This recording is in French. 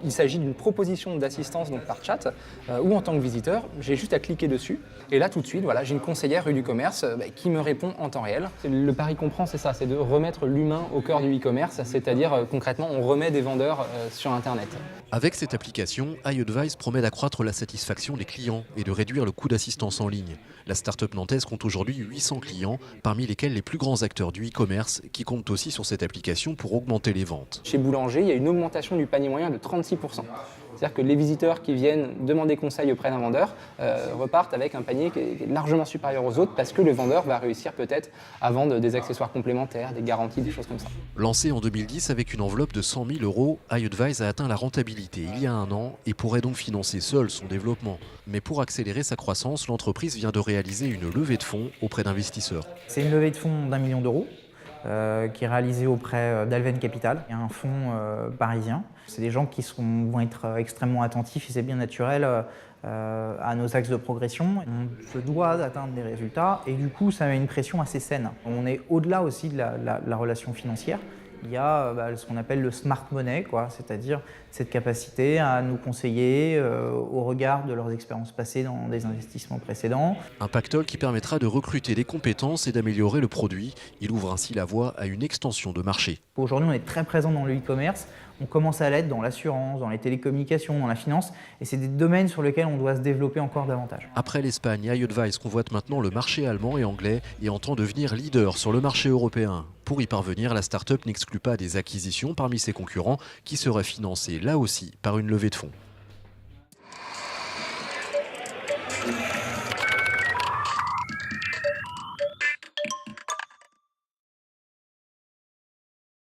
Il s'agit d'une proposition d'assistance donc par chat où en tant que visiteur, j'ai juste à cliquer dessus et là tout de suite, voilà, j'ai une conseillère rue du commerce qui me répond en temps réel. Le pari qu'on prend, c'est ça, c'est de remettre l'humain au cœur du e-commerce, c'est-à-dire concrètement, on remet des vendeurs sur Internet. Avec cette application, iAdvice promet d'accroître la satisfaction des clients et de réduire le coût d'assistance en ligne. La start-up nantaise compte aujourd'hui 800 clients, parmi lesquels les plus grands acteurs du e-commerce qui comptent aussi sur cette application pour augmenter les ventes. Chez Boulanger, il y a une augmentation du panier moyen de 36%. C'est-à-dire que les visiteurs qui viennent demander conseil auprès d'un vendeur repartent avec un panier qui est largement supérieur aux autres parce que le vendeur va réussir peut-être à vendre des accessoires complémentaires, des garanties, des choses comme ça. Lancé en 2010 avec une enveloppe de 100 000 €, iAdvice a atteint la rentabilité il y a un an et pourrait donc financer seul son développement. Mais pour accélérer sa croissance, l'entreprise vient de réaliser une levée de fonds auprès d'investisseurs. C'est une levée de fonds d'1 million d'euros. Qui est réalisé auprès d'Alven Capital, et un fonds parisien. C'est des gens qui vont être extrêmement attentifs et c'est bien naturel à nos axes de progression. On se doit d'atteindre des résultats et du coup ça met une pression assez saine. On est au-delà aussi de la relation financière. Il y a ce qu'on appelle le smart money, c'est-à-dire cette capacité à nous conseiller au regard de leurs expériences passées dans des investissements précédents. Un pactole qui permettra de recruter des compétences et d'améliorer le produit. Il ouvre ainsi la voie à une extension de marché. Aujourd'hui, on est très présent dans le e-commerce. On commence à l'être dans l'assurance, dans les télécommunications, dans la finance. Et c'est des domaines sur lesquels on doit se développer encore davantage. Après l'Espagne, iAdvice convoite maintenant le marché allemand et anglais et entend devenir leader sur le marché européen. Pour y parvenir, la start-up n'exclut pas des acquisitions parmi ses concurrents qui seraient financées là aussi par une levée de fonds.